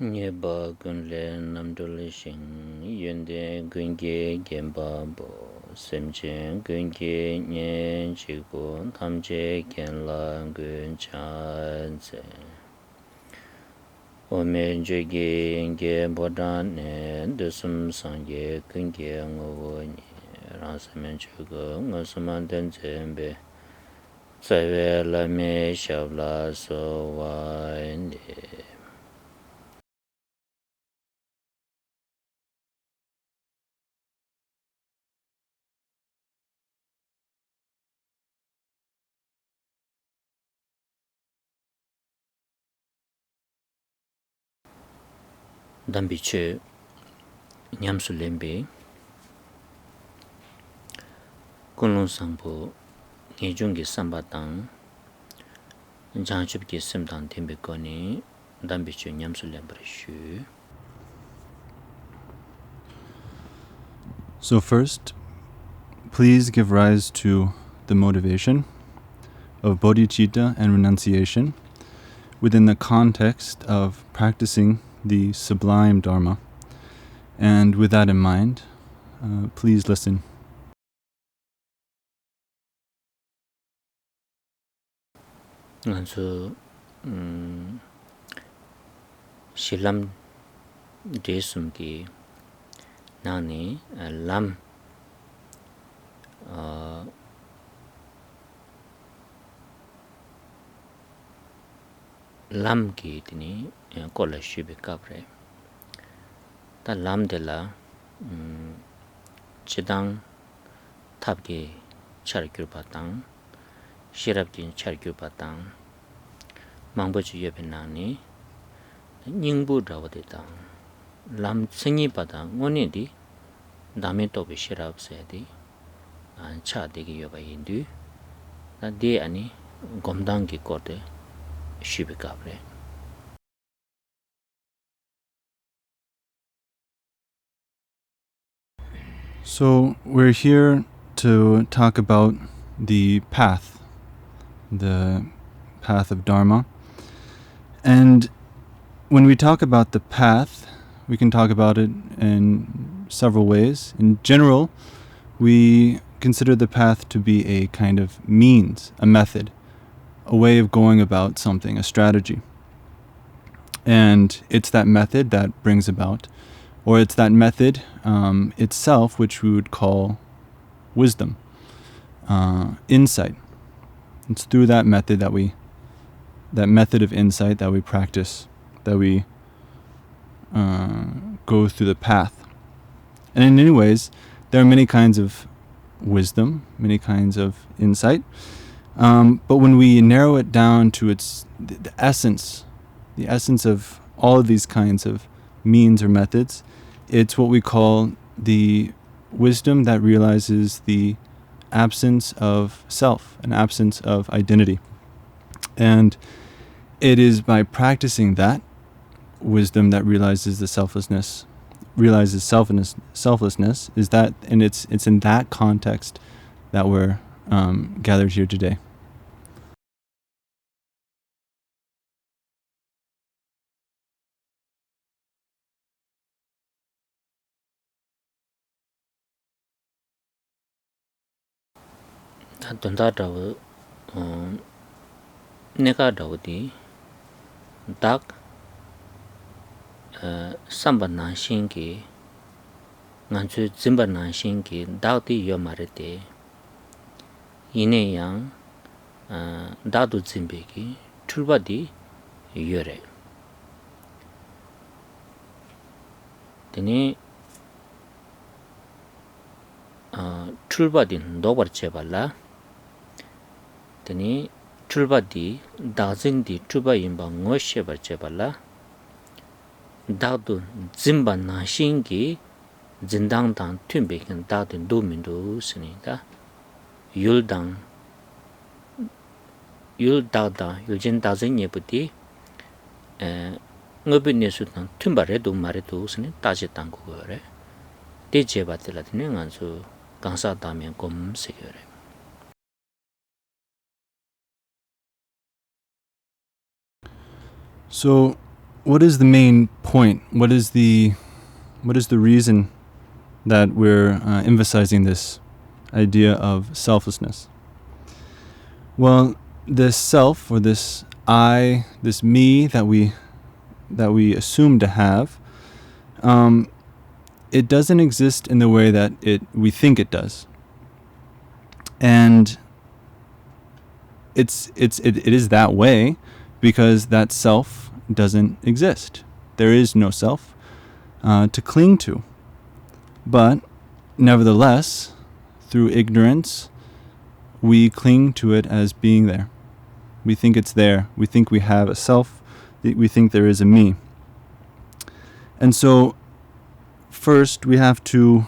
Nyeba gunle namdole shing yende gunge genba bo semchen gunge nyen chigbo tamche genla gun chanze ome joge nge bodan ne dusum sangye gunge ngogo ni ransamen chugo ngosuman denzembe tsawe lame shabla so wa ende dambiche nyamsu lembe kunlun sangpo ngejungi sambatang janchubki simtang tembe koni dambiche nyamsu lembre shu. So first, please give rise to the motivation of bodhicitta and renunciation within the context of practicing the sublime Dharma. And with that in mind, please listen. Ngansu shilam desumki nani lam lam ki tini kola shubi kapre ta lam de la chidang tabki char gyurpatang Sherab ki char gyurpatang mangbochi yobe nani nyingbu rawade tang lam tsengi patang ngoni di dame tobe Sherab se di cha degi yoba yindu ta de ani gomdang ki korde shubi kapre. So we're here to talk about the path of Dharma. And when we talk about the path, we can talk about it in several ways. In general, we consider the path to be a kind of means, a method, a way of going about something, a strategy. And it's that method that brings about, or it's that method itself, which we would call wisdom, insight. It's through that method of insight that we practice, that we go through the path. And in many ways, there are many kinds of wisdom, many kinds of insight. But when we narrow it down to the essence of all of these kinds of means or methods, it's what we call the wisdom that realizes the absence of self, an absence of identity. And it is by practicing that wisdom that realizes selflessness, is that, and it's in that context that we're gathered here today. Tanda dawa neka dawa di dak samba nanshin ki nganchu zimba nanshin ki dak di yo marite ine yang dak du zimbe ki tulba di yore teni tulba di ndobar chebala teni tulba di dakzing di tulba yinba ngo shebar chebala dakdu zimba nashin ki zindang dang tunbe kin dakdu do mindu sini da yul dang yul dakda yul jin dakzing nyebu di ngobi nesu dang tunba redu maridu sini taji dang gu gore di jeba tila tini ngansu gangsa damyan gom se gore. So what is the main point? What is the reason that we're emphasizing this idea of selflessness? Well, this self, or this I, this me that we assume to have, it doesn't exist in the way that we think it does, and it is that way because that self doesn't exist. There is no self to cling to. But nevertheless, through ignorance, we cling to it as being there. We think it's there. We think we have a self. We think there is a me. And so, first, we have to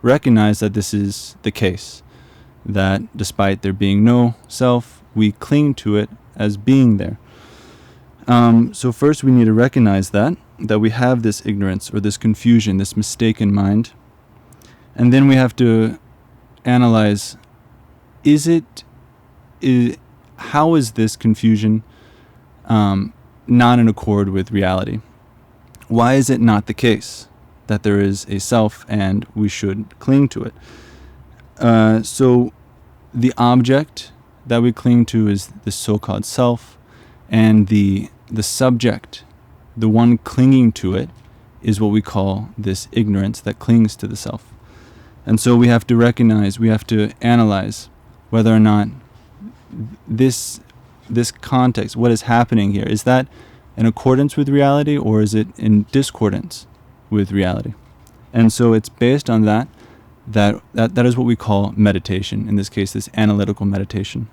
recognize that this is the case, that despite there being no self, we cling to it as being there. So first we need to recognize that we have this ignorance or this confusion, this mistaken mind. And then we have to analyze, how is this confusion not in accord with reality? Why is it not the case that there is a self and we should cling to it? So the object that we cling to is the so-called self, and the subject, the one clinging to it, is what we call this ignorance that clings to the self. And so we have to recognize, we have to analyze whether or not this context, what is happening here, is that in accordance with reality or is it in discordance with reality? And so it's based on that is what we call meditation, in this case, this analytical meditation.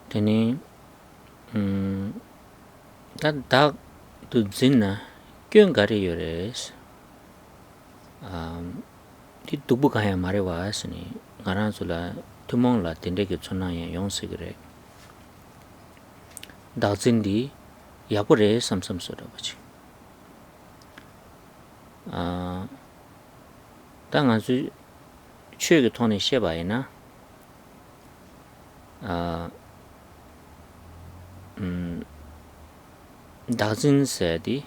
Teni dak tu zinna kyun gari yores di tubu kaya mare was ni ngaran sula tumong la tende ke chona ya yong sigre da zindi yapure samsam soda bachi da nga su chue ke thone sheba ina dazin sedi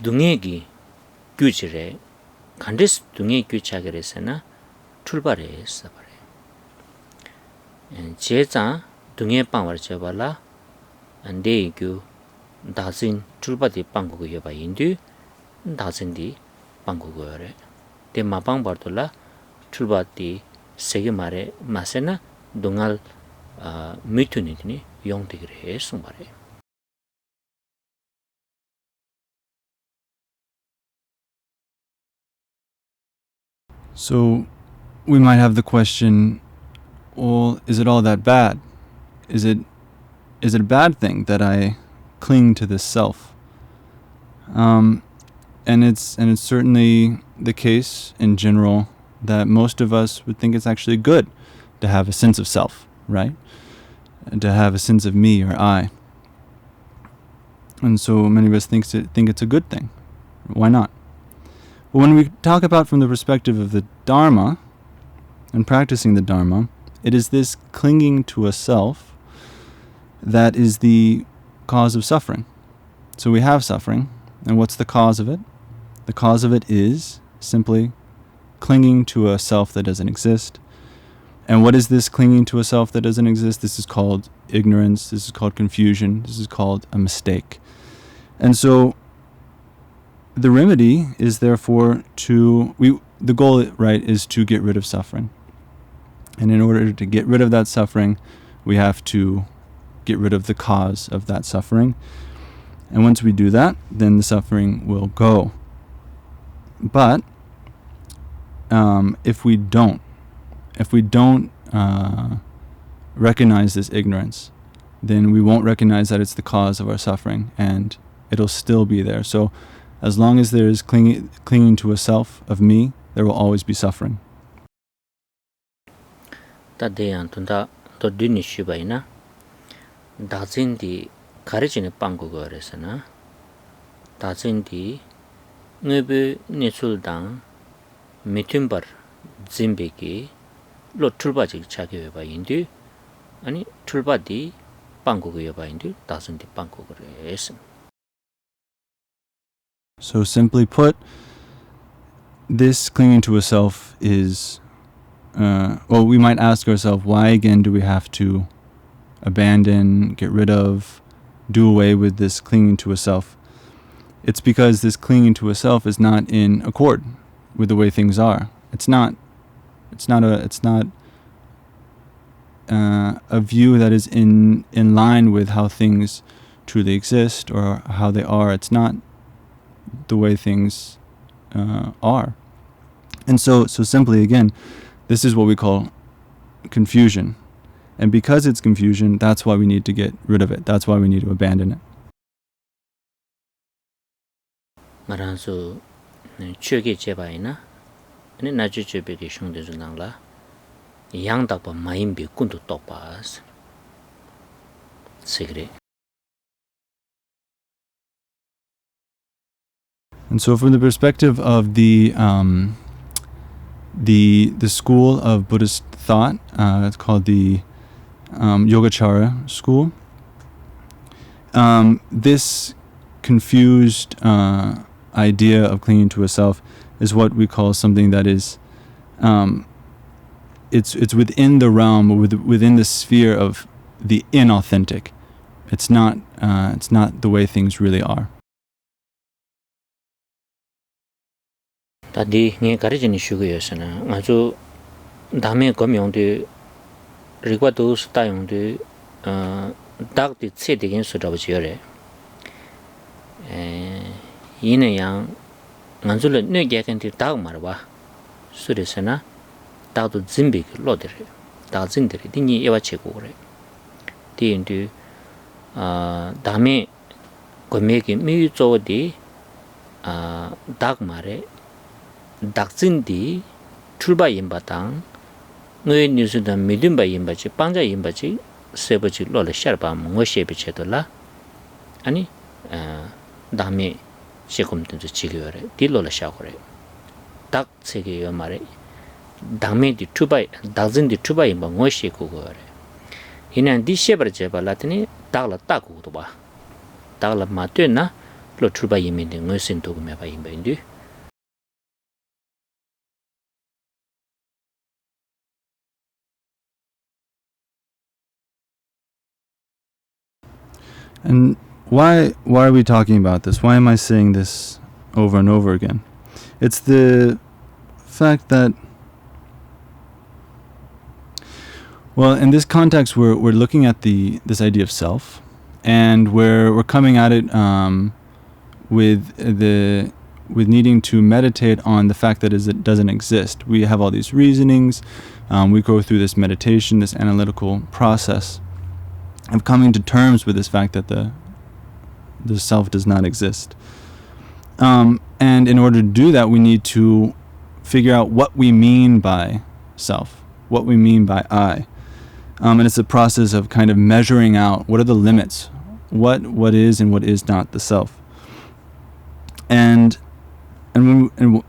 dungegi gyuchire kandis dunge gyuchagere sena tulbare sabare jeja dunge pangwar chebala ande gyu dazin tulbadi panggo yoba indu dazin di panggo yore de mapang bartola tulbadi sege mare masena dungal mituni yongdigre sumbare. So we might have the question, well, is it all that bad? Is it a bad thing that I cling to this self? And it's certainly the case in general that most of us would think it's actually good to have a sense of self, right? And to have a sense of me or I. And so many of us think it's a good thing. Why not? Well, when we talk about from the perspective of the Dharma and practicing the Dharma, it is this clinging to a self that is the cause of suffering. So we have suffering, and what's the cause of it? The cause of it is simply clinging to a self that doesn't exist. And what is this clinging to a self that doesn't exist? This is called ignorance, this is called confusion, this is called a mistake. And so the remedy is therefore the goal, right, is to get rid of suffering. And in order to get rid of that suffering, we have to get rid of the cause of that suffering. And once we do that, then the suffering will go. But if we don't recognize this ignorance, then we won't recognize that it's the cause of our suffering, and it'll still be there. So as long as there is clinging to a self of me, there will always be suffering. Tadeyan tunda to dini shubaina dazin di 가르치는 빵국어에서나 다진디 뇌부 내출당 미튠버 짐베기 로 출바지 자기에 봐인디 아니 출바디 빵국어에 봐인디 다진디 빵국어에서. So simply put, this clinging to a self is, well, we might ask ourselves, why again do we have to abandon, get rid of, do away with this clinging to a self? It's because this clinging to a self is not in accord with the way things are. It's not a view that is in line with how things truly exist or how they are. It's not the way things are. And so simply again, this is what we call confusion. And because it's confusion, that's why we need to get rid of it. That's why we need to abandon it. 말아서 최게 제바이나 아니 나주 제베게 숑데 준당라 양답바 마임비 군도 똑바스 세그레. And so from the perspective of the school of Buddhist thought, it's called the Yogacara school. This confused idea of clinging to a self is what we call something that is, it's within the realm, within the sphere of the inauthentic. It's not the way things really are. 다디 네 가르치는 슈고였으나 아주 다음에 검용도 리과도 스타용도 닥디 체되긴 수다버지요래. 이내양 만줄을 뇌게한테 닥 말봐. 수레서나 닥도 짐비 로데래. 닥 진들이 딩이 예와치고 그래. 디인도 다음에 검에게 미유조디 닥 말에 닥진디 출바 임바당 뇌 뉴스다 미듬바 임바지 빵자 임바지 세버지 로레 샤르바 몽어셰비체돌라 아니 다음에 시금든지 지겨래 딜로라 샤고래 닥 세계요 말에 다음에 디 투바 닥진디 투바 임바 몽어셰고 거래 이난 디셰버제 발라트니 닥라 따고도 봐 닥라 마트나 로 출바 임인데 뇌신도 메바 임바인디. And why are we talking about this? Why am I saying this over and over again? It's the fact that, well, in this context, we're looking at this idea of self, and we're coming at it with needing to meditate on the fact that it doesn't exist. We have all these reasonings. We go through this meditation, this analytical process of coming to terms with this fact that the self does not exist. And in order to do that, we need to figure out what we mean by self, what we mean by I. And it's a process of kind of measuring out what are the limits, what is and what is not the self. And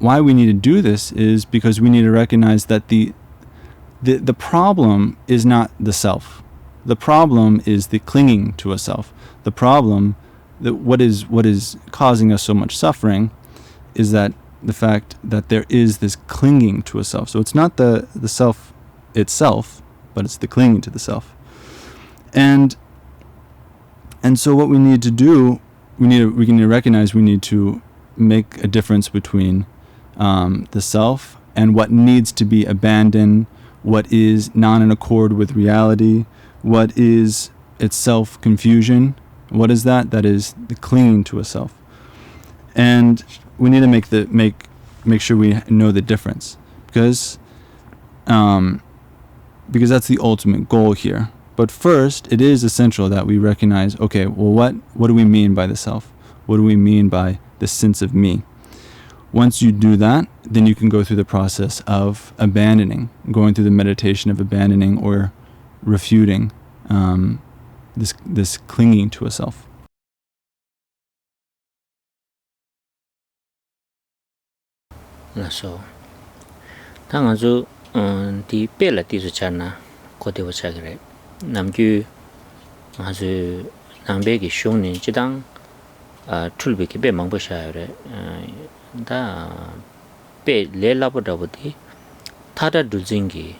why we need to do this is because we need to recognize that the problem is not the self. The problem is the clinging to a self. The problem, that what is causing us so much suffering, is that the fact that there is this clinging to a self. So it's not the self itself, but it's the clinging to the self. And so what we need to do, we need to recognize we need to make a difference between the self and what needs to be abandoned, what is not in accord with reality, what is itself confusion. What is that? That is the clinging to a self. And we need to make sure we know the difference, because that's the ultimate goal here. But first, it is essential that we recognize, okay, well, what do we mean by the self? What do we mean by the sense of me? Once you do that, then you can go through the process of abandoning, going through the meditation of abandoning or refuting this clinging to a self. so 당아주 디 벨라 디스잖아 고대와 차그래 남규 아주 남백이 쇼니 지당 출백이 배 망보샤요래 다배 레라보다보디 타다 둘징기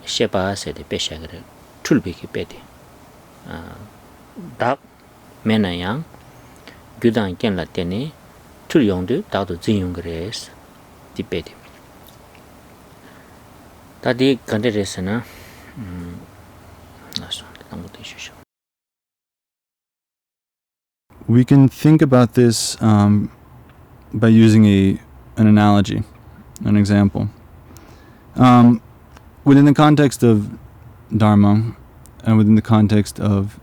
셰바세데 배샤그래 출백이 배디 닭 매나양 규단 깬라테니 출용도 다도 진용그레스 디베디 다디 간데레스나 나서 아무것도 이슈죠. We can think about this by using an analogy, an example. Within the context of Dharma, and within the context of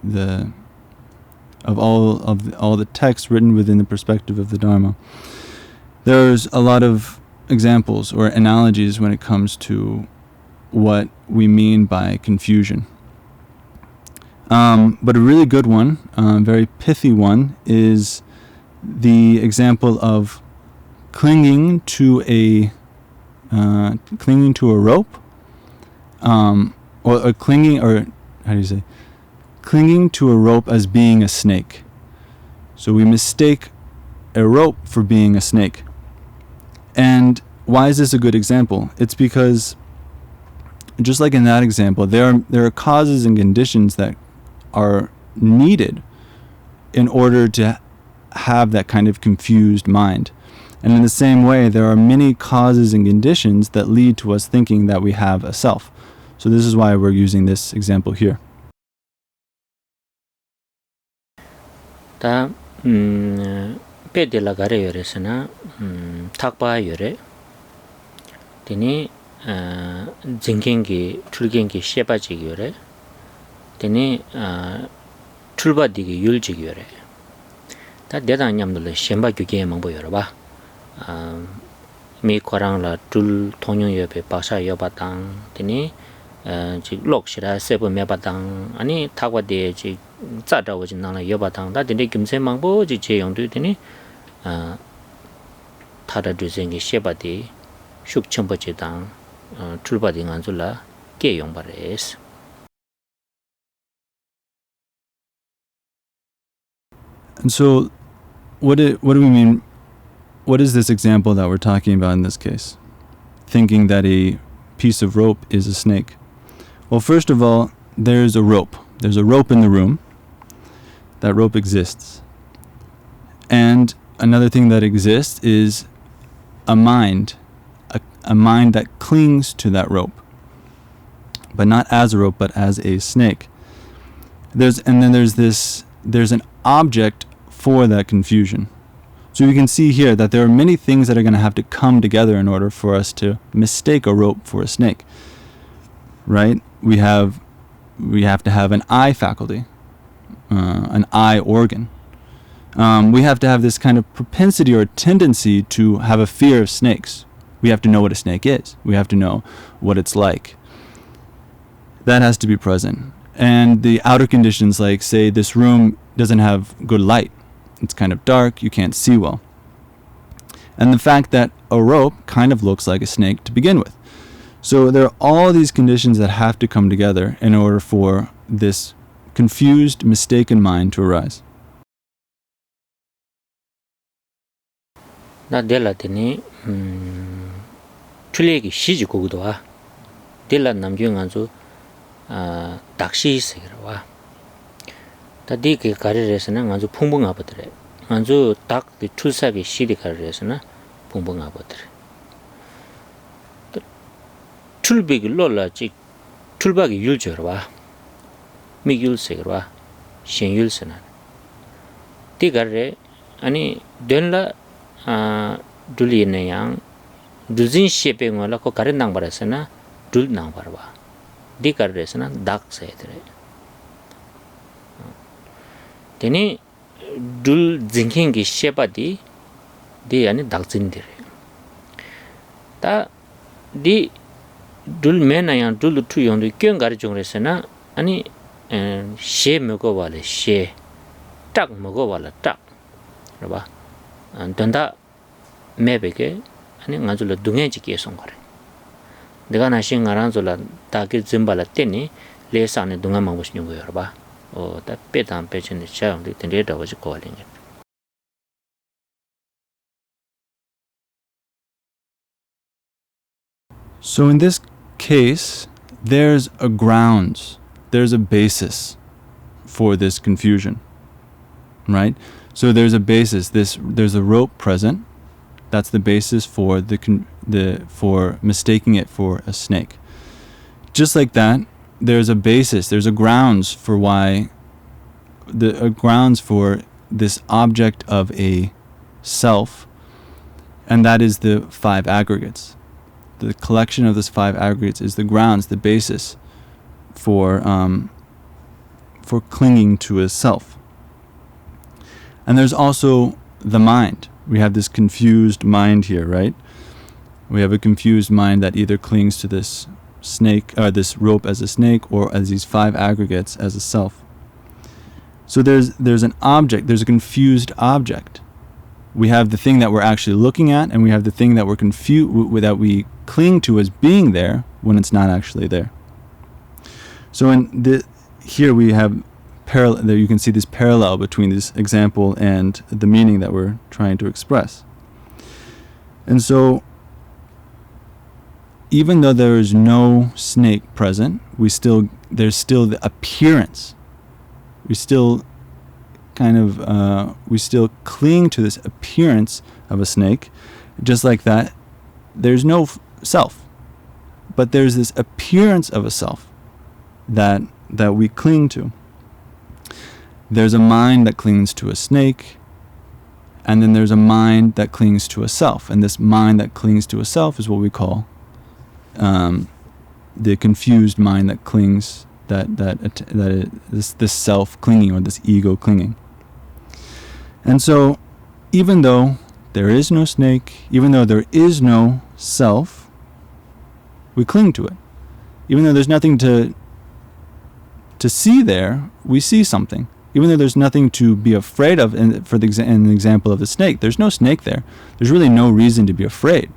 all the texts written within the perspective of the Dharma, there's a lot of examples or analogies when it comes to what we mean by confusion. But a really good one, very pithy one, is the example of clinging to a rope, or clinging to a rope as being a snake. So we mistake a rope for being a snake. And why is this a good example? It's because, just like in that example, there are causes and conditions that are needed in order to have that kind of confused mind. And in the same way, there are many causes and conditions that lead to us thinking that we have a self. So this is why we're using this example here. 다 페딜라가레 요레스나 탁바 요레 되니 징겐기 출겐기 셰바지 요레 되니 출바디기 율지 요레 다 대단냠들 셴바 규게 망보 요라 봐 미코랑라 툴 통용 옆에 바사 여바당 되니 지 록시라 세부 메바당 아니 타과데 지 짜다오지 나나 여바당 다 되니 김세망보 지 제용도 되니 타다 주생기 셰바디 슉첨버지당 출바디 안줄라 게용바레스. And so what do we mean? What is this example that we're talking about in this case? Thinking that a piece of rope is a snake. Well, first of all, there's a rope. There's a rope in the room. That rope exists. And another thing that exists is a mind. A mind that clings to that rope. But not as a rope, but as a snake. There's an object for that confusion. So we can see here that there are many things that are going to have to come together in order for us to mistake a rope for a snake. Right? We have to have an eye faculty, an eye organ. We have to have this kind of propensity or tendency to have a fear of snakes. We have to know what a snake is. We have to know what it's like. That has to be present. And the outer conditions, like, say, this room doesn't have good light. It's kind of dark, you can't see well. And the fact that a rope kind of looks like a snake to begin with. So there are all these conditions that have to come together in order for this confused, mistaken mind to arise. 나 델라테니 출레기 시지 고도와 델라 남경안주 닥시스라와 다디게 가르레스는 아주 풍부하거든. 아주 딱 출사기 시디 가르레스는 풍부하거든. 출백이 놀라지 출박이 율저와 미율세와 신율세나 디가레 아니 된라 둘리네양 두진 셰뱅을라 코 가른당 바라스나 둘낭 바라와 디가레스나 닥세드레 되니 둘 징킹기 셰바디 디 아니 닥진디레 다디 둘 메나양 둘 투용도 껴가르 중에서나 아니 셰 먹어발레 셰딱 먹어발라 딱 그봐 된다 매베게 아니 nga줄라 둥해지 계속 거래 내가 나신 가란줄라 다게 짐발라 때니 레산에 둥아 먹으시는 거예요 봐 다 빼다 빼지는 차운데 된데다 가지 거리는 So in this case, there's a grounds, there's a basis for this confusion, right? So there's a basis. There's a rope present. That's the basis for for mistaking it for a snake. Just like that, there's a basis. There's a grounds for why grounds for this object of a self, and that is the five aggregates. The collection of these five aggregates is the grounds, the basis for clinging to a self. And there's also the mind. We have this confused mind here, right? We have a confused mind that either clings to this snake or this rope as a snake or as these five aggregates as a self. So there's an object, there's a confused object. We have the thing that we're actually looking at, and we have the thing that we're confused that we cling to as being there when it's not actually there. So here we have parallel. There you can see this parallel between this example and the meaning that we're trying to express. And so, even though there is no snake present, there's still the appearance. We still we still cling to this appearance of a snake. Just like that, there's no self, but there's this appearance of a self that we cling to. There's a mind that clings to a snake, and then there's a mind that clings to a self, and this mind that clings to a self is what we call the confused mind that clings, this self clinging, or this ego clinging. And so, even though there is no snake, even though there is no self, we cling to it. Even though there's nothing to see there, we see something. Even though there's nothing to be afraid of, in the example of the snake, there's no snake there. There's really no reason to be afraid.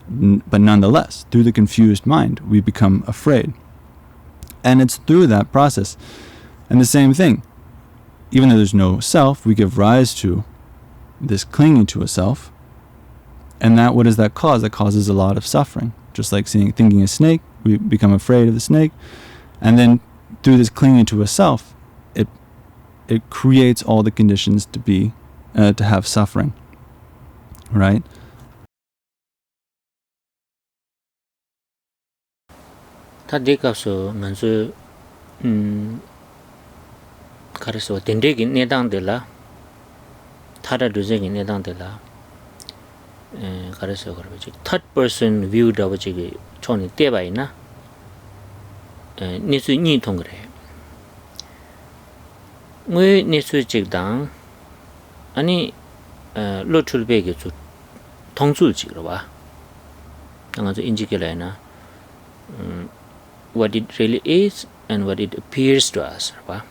But nonetheless, through the confused mind, we become afraid. And it's through that process. And the same thing, even though there's no self, we give rise to this clinging to a self. And what does that cause? That causes a lot of suffering. Just like thinking a snake, we become afraid of the snake. And then through this clinging to a self, it creates all the conditions to have suffering. Right? 타디가서 먼저 가르쳐 된대기 내당들라 타라 두제기 내당들라 가르쳐 그러지 third person view 더버지기 촌이 떼바이나 니수 니통 그래 뭐 니수 직당 아니 로출베기 주 통술지로 봐 당아서 인지게라나 what it really is and what it appears to us 봐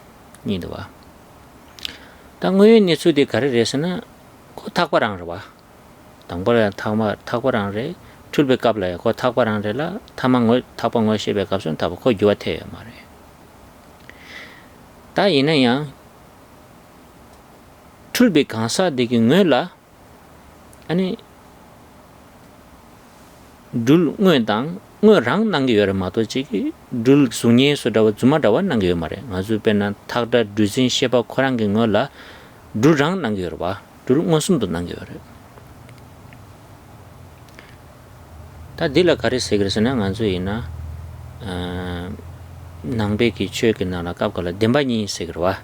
니도와 당고에 니수디 가르레스나 고 탁바랑 봐 당벌에 탁바랑레 출베값라야 고 탁바랑레라 타망을 탁방을 시베값은 다 고 요태야 말해 다 이내야 출베 간사 되기 뇌라 아니 둘 뇌당 랑 남겨요 마도지기 둘 중에서도 주마다와 남겨요 말해 아주 배나 탁다 두진 셰바 코랑게 걸라 둘랑 남겨요 봐 둘 무슨도 남겨요 다 딜라 가리 세그르스나 간주이나 낭베기 최게 나나 깝걸라 뎀바니 세그르와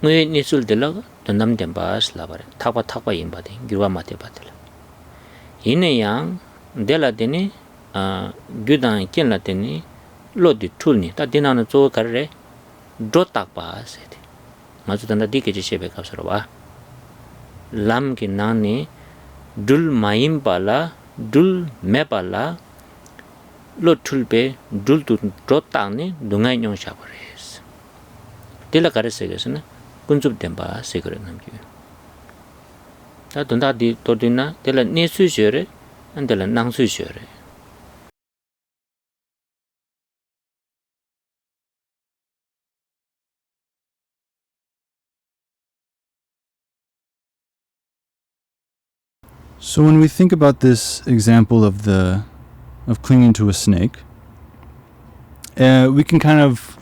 뇌 니술 딜라 던담 뎀바스 라바레 탁바 임바데 기와 마테 바텔 이내양 델라데니 gyudan kenla teni lodi tulni ta dinana zo karre dotak ba sete mazudanda dikeje shebe kapsaro ba lam ki nani dul maim bala dul mebala lo tulbe dul tu dotak ni dungai nyong shabres dela karre segesna kunjup demba segre namgi 돈다 디 도디나 델라 네수셔레 안델라 낭수셔레. So when we think about this example of clinging to a snake, we can kind of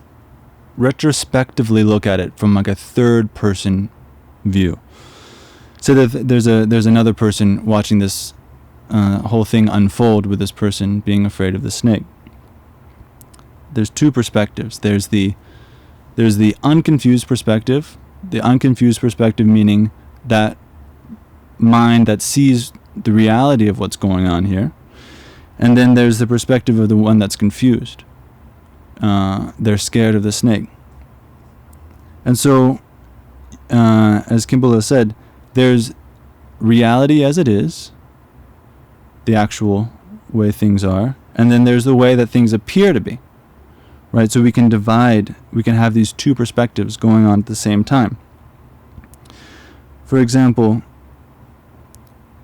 retrospectively look at it from like a third person view. So that there's another person watching this whole thing unfold with this person being afraid of the snake. There's two perspectives. There's the unconfused perspective. The unconfused perspective meaning that mind that sees the reality of what's going on here. And then there's the perspective of the one that's confused. They're scared of the snake. And so, as Khenpo said, there's reality as it is, the actual way things are, and then there's the way that things appear to be. Right? So we can have these two perspectives going on at the same time. For example,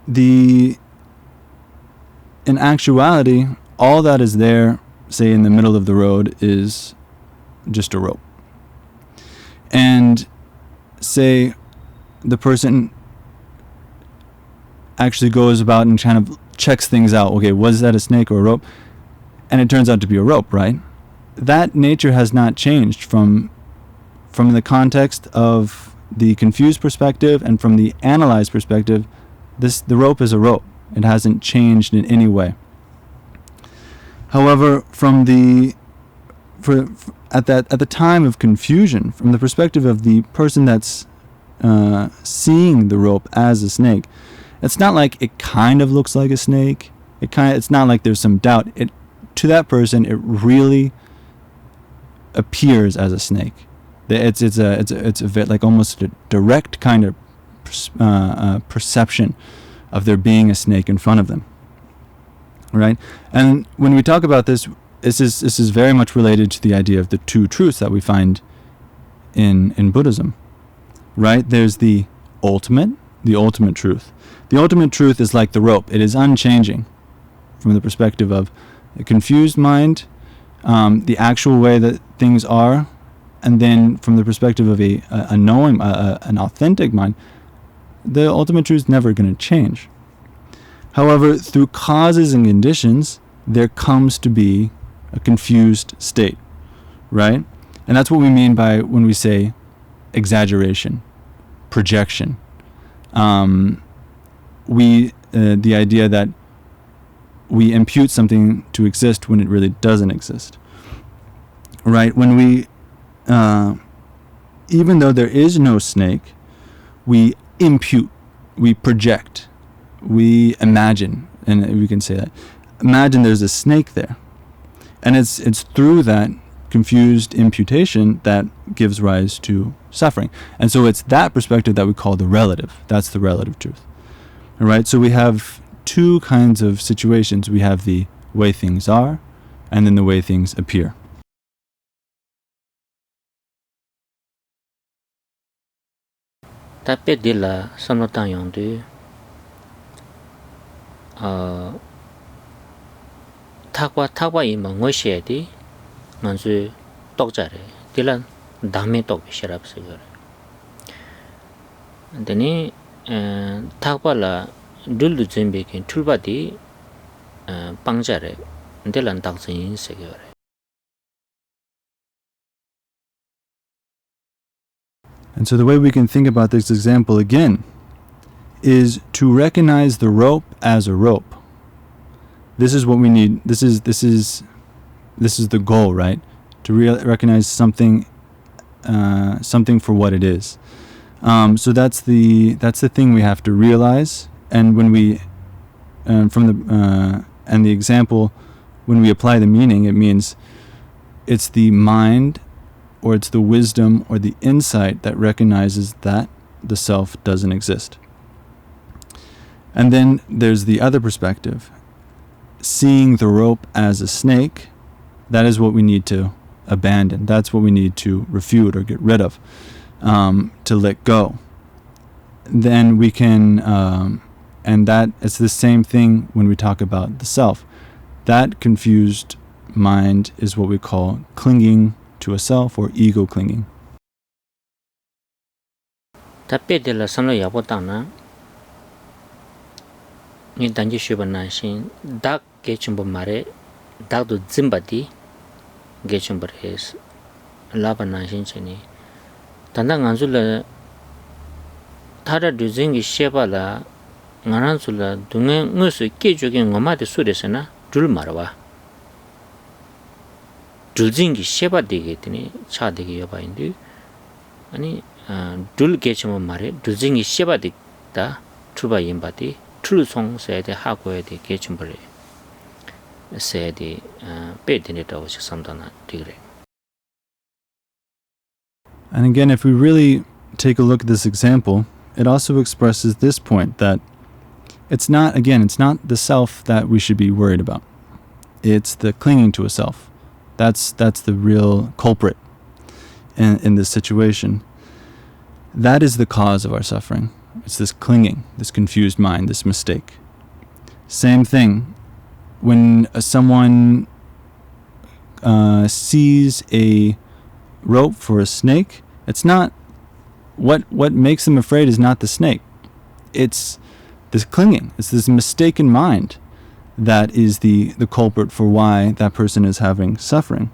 in actuality, all that is there, say in the middle of the road, is just a rope. And say the person actually goes about and kind of checks things out. Okay, was that a snake or a rope? And it turns out to be a rope, right? That nature has not changed from the context of the confused perspective and from the analyzed perspective. The rope is a rope. It hasn't changed in any way. However, at the time of confusion, from the perspective of the person that's seeing the rope as a snake, it's not like it kind of looks like a snake. It's not like there's some doubt. To that person, it really appears as a snake. It's a bit like almost a direct kind of perception of there being a snake in front of them, right? And when we talk about this is very much related to the idea of the two truths that we find in Buddhism, right? There's the ultimate truth. The ultimate truth is like the rope. It is unchanging from the perspective of a confused mind, the actual way that things are, and then from the perspective of a knowing, an authentic mind, the ultimate truth is never going to change. However, through causes and conditions, there comes to be a confused state, right? And that's what we mean by when we say exaggeration, projection. The idea that we impute something to exist when it really doesn't exist, right? When we, even though there is no snake, we impute, we project, we imagine, and we can say that. Imagine there's a snake there. And it's through that confused imputation that gives rise to suffering. And so it's that perspective that we call the relative. That's the relative truth. All right? So we have two kinds of situations. We have the way things are, and then the way things appear. Tapet de la samnotang yongdu thakwa ima ngoshe di ngansu tokjare dila dame tok Sherab sigare. Deni thakwa la dulu jembe kin tulba di pangjare dila dakjin sigare. And so the way we can think about this example again is to recognize the rope as a rope. This is what we need. This is the goal, right? To recognize something for what it is. So that's the thing we have to realize. And when we and the example, when we apply the meaning, it means it's the mind, or it's the wisdom or the insight that recognizes that the self doesn't exist. And then there's the other perspective. Seeing the rope as a snake, that is what we need to abandon. That's what we need to refute or get rid of, to let go. then we can, and that it's the same thing when we talk about the self. That confused mind is what we call clinging to a self or ego clinging. Tapedela samlo yabotana ni danji shubana shin dak gechumbo mare dak do zimbati gechumbares labana shin cheni tanda nganzula thara duzingi shebala nganansula dunge ngusu kejoge ngomade suresana dul marwa dulzingi sheba degetini cha dege yoba indi ani dul gechum mare dulzingi sheba dikta tuba yimbati tul song sede hagoe de gechum bare sede pe dine tawo samdana digre. And again, if we really take a look at this example, it also expresses this point that it's not the self that we should be worried about. It's the clinging to a self. That's the real culprit in this situation. That is the cause of our suffering. It's this clinging, this confused mind, this mistake. Same thing, when someone sees a rope for a snake, it's not what makes them afraid is not the snake. It's this clinging. It's this mistaken mind that is the culprit for why that person is having suffering.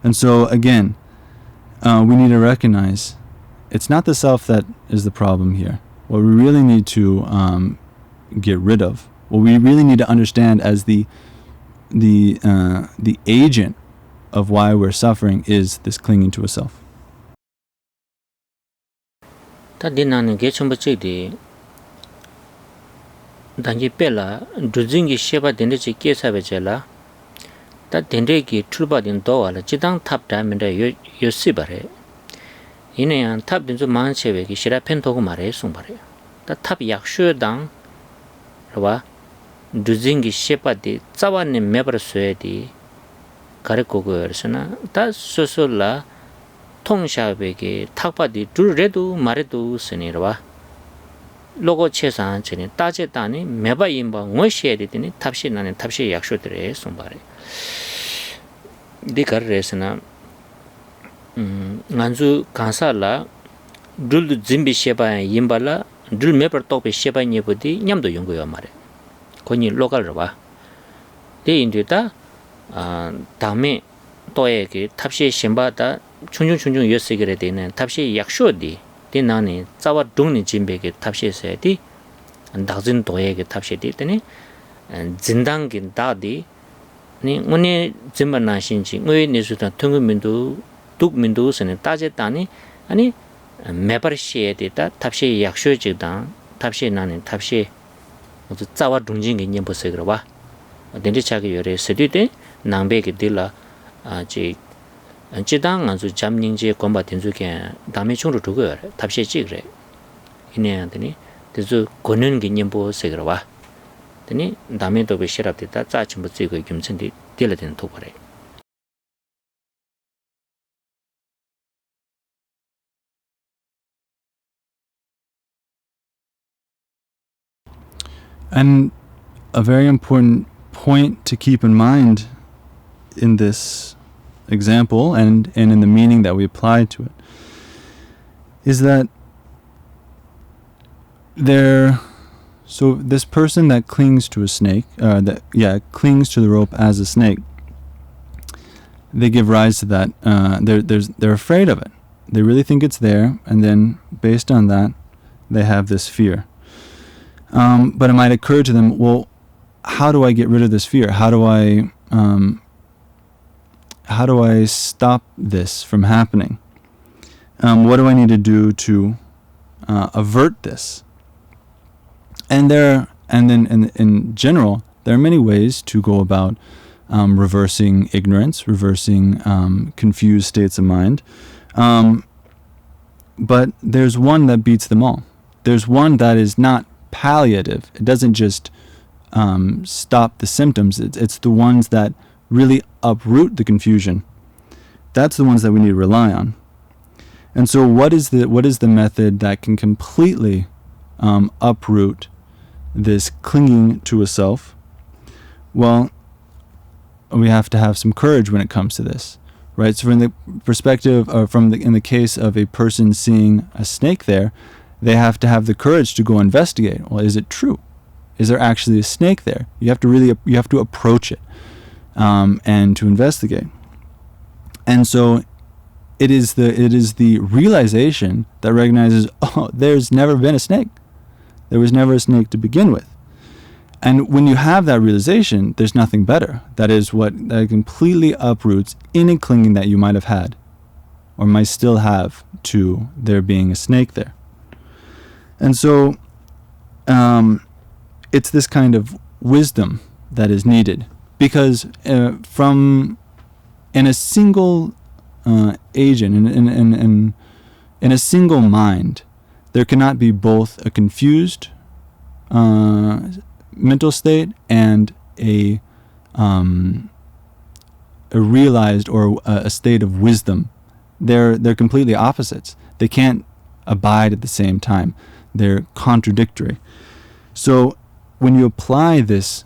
And so again, we need to recognize it's not the self that is the problem here. What we really need to get rid of, what we really need to understand as the agent of why we're suffering is this clinging to a self. Ta dinani gechumba chidi danji pela duzingi sheba dende chi kesabe chela ta dende ki tulba din do wala chidang tap da menda yo sibare ine an tap din zo man chebe ki shira pen to ko mare sung bare ta tap yak shu dang rawa duzingi sheba di cawan ne mebar soe di kare ko go yersana ta sosola 통샤베게 탁바디 둘레도 마레도 스니르와 로고 체산 전에 따제다니 매바 임바 원시에디니 탑시나네 탑시 약쇼들에 손바레 디카르레스나 난주 간사라 둘도 짐비 셰바 임발라 둘 매버 똑베 셰바 니부디 냠도 연구요 말에 거니 로갈르와 데인데다 다음에 또에게 탑시 심바다 충충충충 여세게래 되는 탑시 약쇼디 되나니 자와 동니 진베게 탑시에서디 다진 도에게 탑시디 되니 진당긴 다디 니 오늘 진만나신지 왜 내수다 통금민도 독민도스는 따졌다니 아니 매버시에 되다 탑시 약쇼지다 탑시 나는 탑시 모두 자와 동진게 님보세 그러봐 된지 차게 요래 세디데 남베게 들라 아지 지당 아주 잠닝제 공부 된주게 담에 총으로 두고 답시 찍으래 이내한테니 그래서 권는 개념보 세그러와 되니 담에 또 쉐랍됐다 짜침부 찍고 김천디 딜러된 도거래. And a very important point to keep in mind in this example and in the meaning that we apply to it is that so this person that clings to a snake, clings to the rope as a snake, they give rise to that. They're afraid of it. They really think it's there, and then based on that, they have this fear. But it might occur to them, well, how do I get rid of this fear? How do I stop this from happening? What do I need to do to avert this? And then in general, there are many ways to go about reversing ignorance, reversing confused states of mind. But there's one that beats them all. There's one that is not palliative. It doesn't just stop the symptoms. It's the ones that really uproot the confusion. That's the ones that we need to rely on. And so what is the method that can completely uproot this clinging to a self? Well, we have to have some courage when it comes to this, right? So from the perspective, or in the case of a person seeing a snake there, they have to have the courage to go investigate. Well, is it true? Is there actually a snake there? You have to approach it and to investigate. And so it is the realization that recognizes, oh, there's never been a snake. There was never a snake to begin with. And when you have that realization, there's nothing better. That completely uproots any clinging that you might have had or might still have to there being a snake there. And so it's this kind of wisdom that is needed, because in a single agent, in a single mind, there cannot be both a confused mental state and a realized or a state of wisdom. They're completely opposites. They can't abide at the same time. They're contradictory. So when you apply this,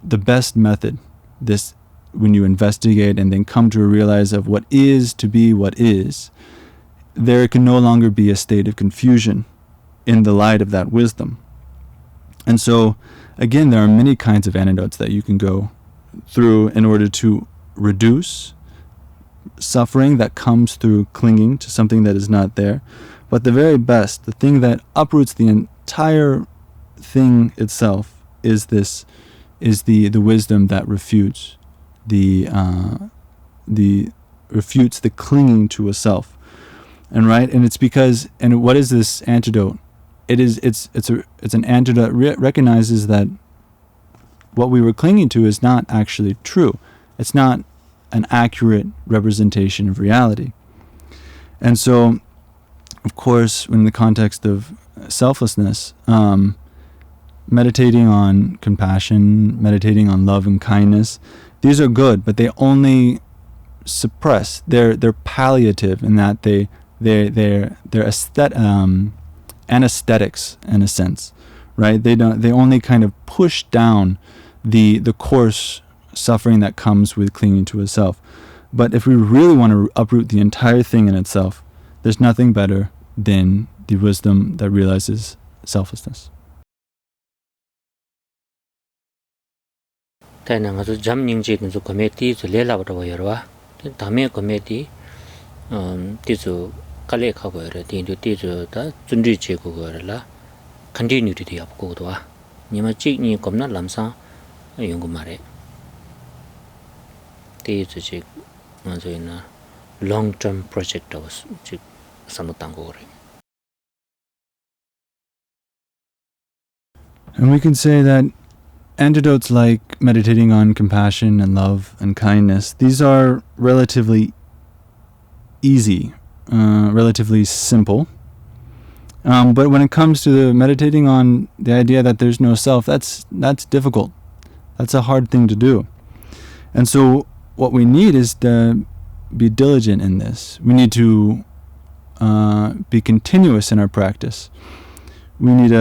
the best method, this when you investigate and then come to a realize of what is to be what is, there can no longer be a state of confusion in the light of that wisdom. And so, again, there are many kinds of antidotes that you can go through in order to reduce suffering that comes through clinging to something that is not there. But the very best, the thing that uproots the entire thing itself, is the wisdom that refutes refutes the clinging to a self. And it's because, and what is this antidote? It's an antidote that recognizes that what we were clinging to is not actually true. It's not an accurate representation of reality. And so, of course, in the context of selflessness, meditating on compassion, meditating on love and kindness, these are good, but they only suppress. They're palliative in that they're anesthetics in a sense, right? They only kind of push down the coarse suffering that comes with clinging to a self. But if we really want to uproot the entire thing in itself, there's nothing better than the wisdom that realizes selflessness. Taina nga Gyurme je nzu committee zu lela ba wa yorwa. Dame committee ti zu kale kha go re ti zu da zunri je go la continue ti yap go do wa. Nima chi ni komna lamsa yung ma re. Ti zu je nzu na long term project was ji samutang go re. And we can say that antidotes like meditating on compassion and love and kindness, these are relatively easy, relatively simple. But when it comes to meditating on the idea that there's no self, that's difficult. That's a hard thing to do. And so what we need is to be diligent in this. We need to be continuous in our practice. We need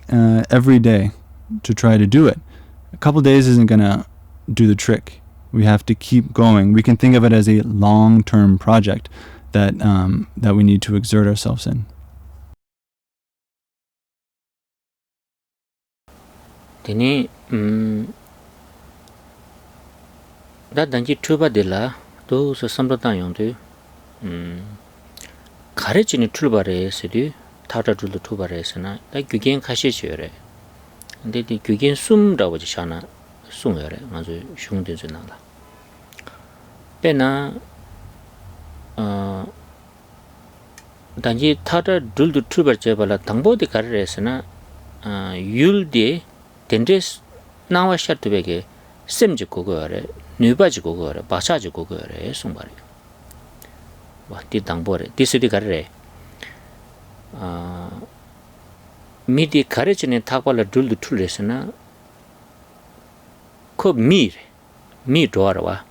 every day to try to do it. A couple days isn't going to do the trick. We have to keep going. We can think of it as a long-term project that we need to exert ourselves in. Tini da danji tuba dela do so samrata yongdu 가르치는 출발에 서도 타다줄도 출발해서나 다 규견 가시지요래. 근데 이 규견 숨라고 지잖아. 숨여래. 아주 흉되지 나라. 배나 단지 타다줄도 출발제 발라 당보디 가르래서나 율디 덴데스 나와 샤트베게 셈지 고거래. 뉴바지 고거래. 바샤지 고거래. 숨발이. 와, 디 당보래. 디스디 가르래. 미디 가르치는 타고라 둘도 툴레스나 그 미 도와라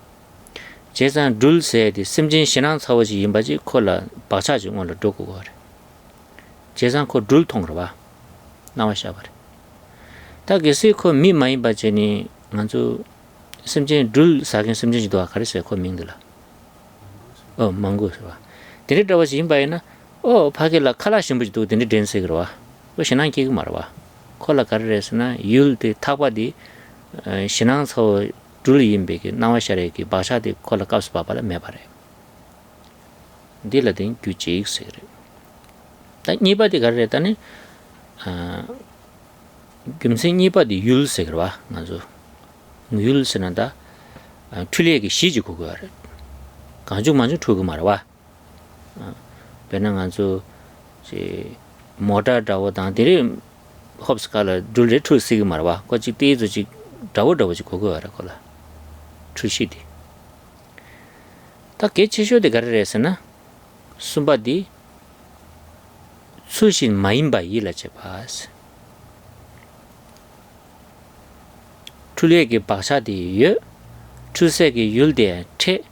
제산 룰세 디 심진 신앙 사워지 임바지 콜라 바차지 오늘 도고 거래 제산 코룰 통으로 봐 나와샤 버려 다 게시 코 미마이 바제니 먼저 심진 룰 사긴 심진지도 가르세 코 민들라 망고스 봐 데리다와지 임바이나 파게라 칼라 심부지도 데리 댄세 그러와 그 신앙 기그 말아 봐 콜라 가르레스나 율데 타바디 신앙 사워 룰이임베기 나와샤레기 바샤디 콜라 값 바발라 메바레 딜라딘 규치익세레 다 니바디 가르레다니 금세 니바디 율세 그러와 맞아 율세나다 틀리게 시지 그거래 가죽 만주 두고 말아 배낭 안주 제 모다 다워 단들이 홉스칼라 둘레 투시기 말아 거기 때지 다워다워지 그거 알아 콜라 트시디 다 개치쇼데 가르레스나 숨바디 수신 마임바 일라체 바스 툴레게 바샤디 예 추세게 율데 체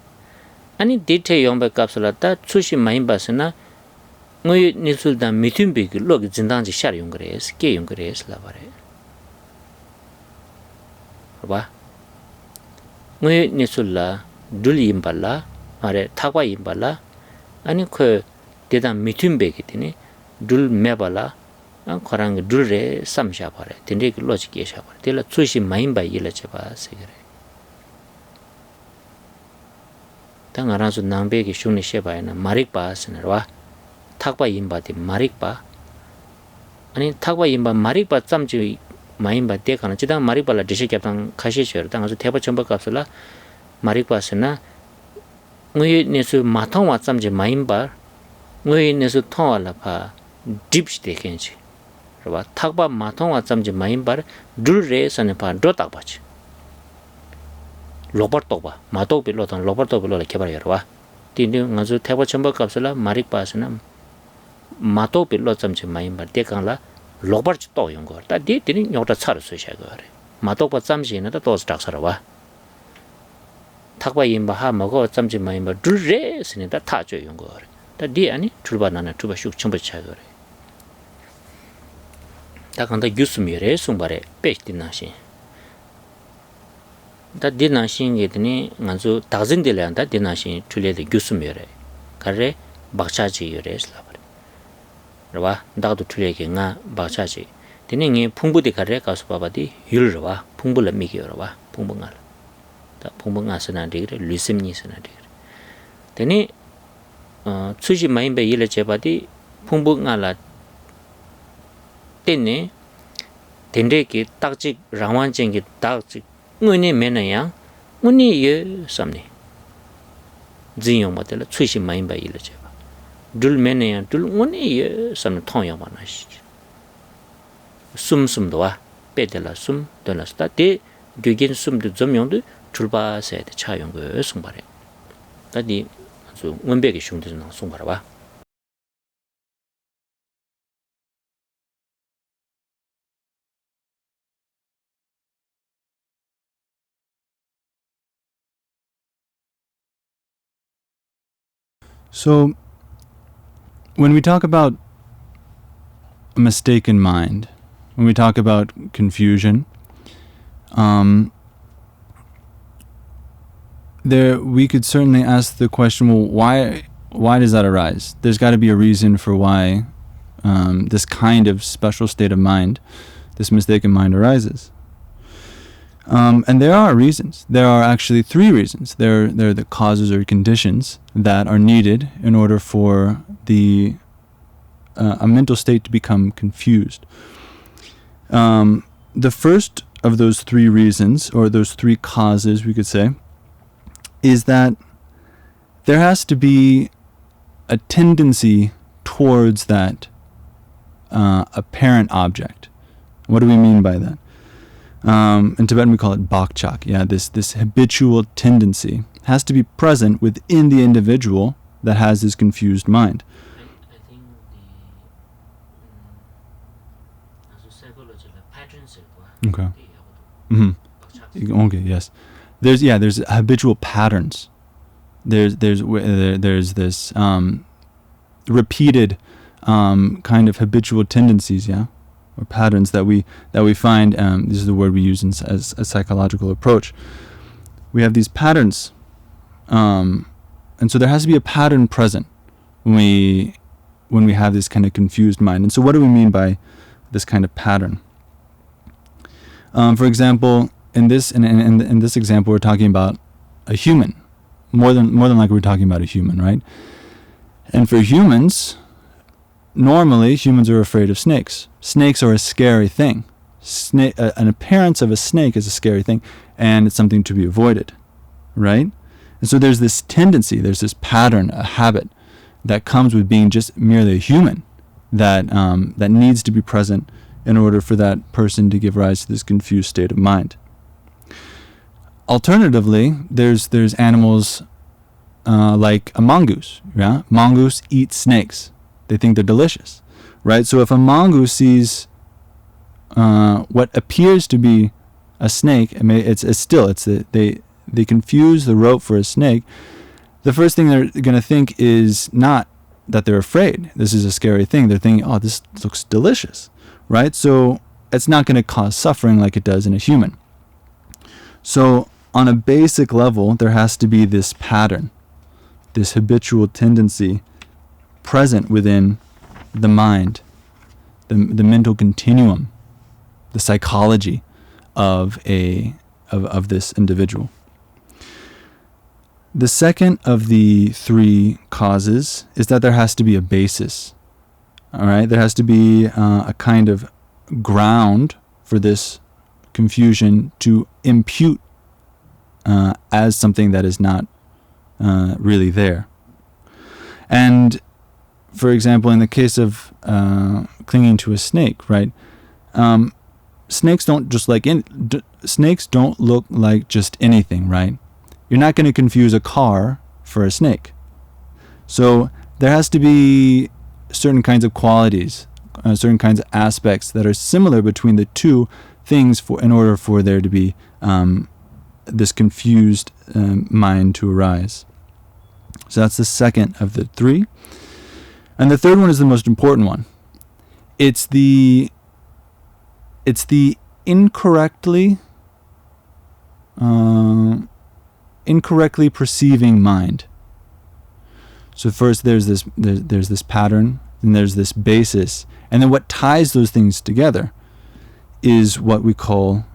아니 데테 용바 갑슬라다 수신 마임바스나 뭐 니술다 미팀비기 로기 진단지 샤리 용그레스 게 용그레스 라바레 봐 뭐 니술라 둘임발라 아래 타과임발라 아니 그 대단 미팀베기 되니 둘 메발라 거랑 둘레 삼샤바레 된데 그 로직이 샤바레 될라 수시 마임바 일라체 바세 그래 당 알아서 남베기 슈니 셰바이나 마릭바스너와 탁바 임바디 마릭바 아니 탁바 임바 마릭바 짬지 마임바 데카나 지당 마릭발라 디시캡당 카시셔 당 아주 대바 전부 값을라 마릭바스나 뭐 네수 마통와 짬지 마임바 뭐 네수 통알라파 딥스 데켄지 그봐 탁바 마통와 짬지 마임바 둘레선파 도탁바치 로버토바 마토빌로던 로버토빌로 개발해라 딘디 아주 대바 전부 값을라 마릭바스나 마토빌로 짬지 마임바 데칸라 로버트 또 용거 다 디디니 요다 차를 쓰셔 거래 마토바 짬지는 또 스탁서와 탁바 임바 하 먹어 짬지 마임바 둘레스는 다 타줘 용거 다 디아니 출바나나 투바슉 첨부 차 거래 다 간다 유스미레 숨바레 백디나시 다 디나신 게드니 아주 다진들한다 디나신 줄레데 유스미레 가레 박차지 요레슬라 와 나도 틀리게 나 바차지 되는 풍부디 가래 가서 봐봐디 율러와 풍부를 미기여와 풍부가 다 풍부가서나 되게 리심니서나 되게 되니 수지 마인베 일을 제바디 풍부가라 때네 된데기 딱지 라완쟁기 딱지 은이 매나야 은이 예 삼네 진용 모델 수지 마인베 일을 제바 둘 매네야 둘 원이 선 통용만하시 숨숨도와 빼들라 숨 돌았다 데 교긴 숨도 점용도 출바세 차용 거 송바래 다디 아주 원백의 흉도는 송바라 봐 So when we talk about a mistaken mind, when we talk about confusion, there we could certainly ask the question, well, why does that arise? There's got to be a reason for why this kind of special state of mind, this mistaken mind, arises. And there are reasons. There are actually three reasons. There are the causes or conditions that are needed in order for a mental state to become confused. The first of those three reasons, or those three causes, we could say, is that there has to be a tendency towards that apparent object. What do we mean by that? In Tibetan we call it bakchak. Yeah, this habitual tendency has to be present within the individual that has this confused mind. I think the psychological patterns Okay. Mm-hmm. Okay, yes. There's habitual patterns there's this repeated kind of habitual tendencies, or patterns that we find. This is the word we use as a psychological approach. We have these patterns, and so there has to be a pattern present when we have this kind of confused mind. And so, what do we mean by this kind of pattern? For example, in this example, we're talking about a human. More than likely, we're talking about a human, right? And for humans, normally humans are afraid of snakes. Snakes are a scary thing. An appearance of a snake is a scary thing, and it's something to be avoided, right? And so there's this tendency, there's this pattern, a habit that comes with being just merely a human that needs to be present in order for that person to give rise to this confused state of mind. Alternatively, there's animals like a mongoose. Yeah, mongoose eat snakes. They think they're delicious, right? So if a mongoose sees what appears to be a snake, they confuse the rope for a snake. The first thing they're going to think is not that they're afraid. This is a scary thing. They're thinking, oh, this looks delicious, right? So it's not going to cause suffering like it does in a human. So on a basic level, there has to be this pattern, this habitual tendency present within the mind, the mental continuum, the psychology of this individual. The second of the three causes is that there has to be a basis. All right, there has to be a kind of ground for this confusion to impute as something that is not really there. And for example, in the case of clinging to a snake, right? Snakes don't look like just anything, right? You're not going to confuse a car for a snake. So there has to be certain kinds of qualities, certain kinds of aspects that are similar between the two things in order for there to be this confused mind to arise. So that's the second of the three. And the third one is the most important one. It's the incorrectly perceiving mind. So first there's this pattern, and there's this basis, and then what ties those things together is what we call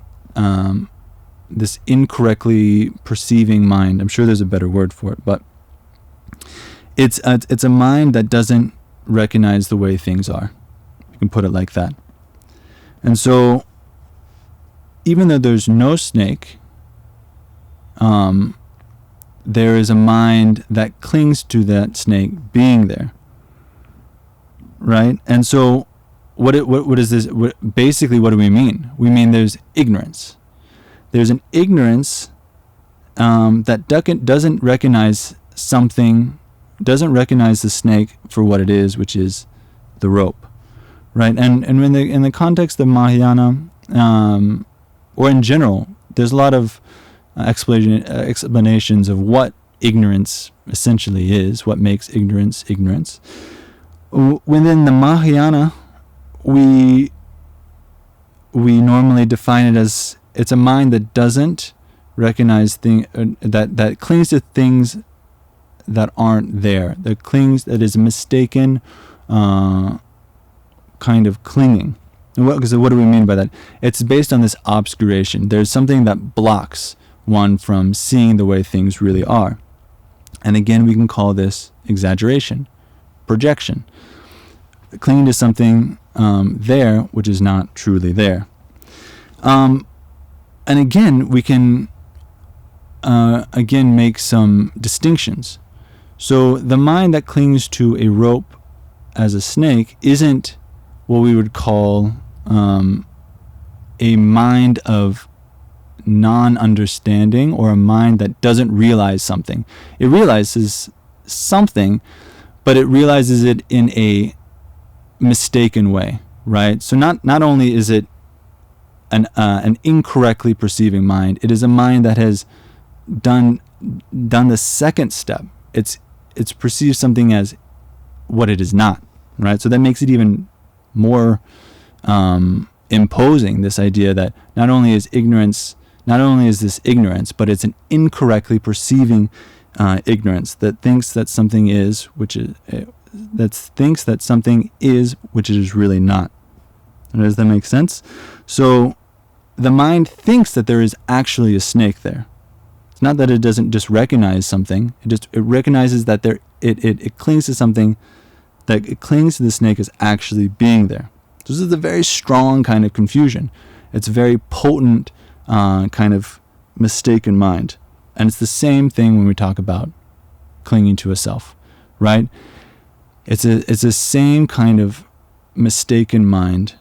this incorrectly perceiving mind. I'm sure there's a better word for it, but it's a mind that doesn't recognize the way things are. You can put it like that. And so, even though there's no snake, there is a mind that clings to that snake being there, right? And so, what is this? Basically, what do we mean? We mean there's ignorance. There's an ignorance that doesn't recognize something, doesn't recognize the snake for what it is, which is the rope, right? And in the context of Mahayana, or in general, there's a lot of explanations of what ignorance essentially is, what makes ignorance ignorance. Within the Mahayana, we normally define it as it's a mind that doesn't recognize that clings to things that aren't there. That is mistaken kind of clinging. Because what do we mean by that? It's based on this obscuration. There's something that blocks one from seeing the way things really are. And again, we can call this exaggeration, projection. Clinging to something there which is not truly there. And again, we can make some distinctions. So the mind that clings to a rope as a snake isn't what we would call a mind of non-understanding, or a mind that doesn't realize something. It realizes something, but it realizes it in a mistaken way, right? So not only is it an incorrectly perceiving mind, it is a mind that has done done the second step. It's perceived something as what it is not, right? So that makes it even more imposing, this idea that not only is this ignorance, but it's an incorrectly perceiving ignorance that thinks that something is which it is really not. Does that make sense? So the mind thinks that there is actually a snake there. It's not that it doesn't just recognize something. It recognizes that it clings to something, that it clings to the snake as actually being there. So this is a very strong kind of confusion. It's a very potent kind of mistaken mind. And it's the same thing when we talk about clinging to a self, right? It's the same kind of mistaken mind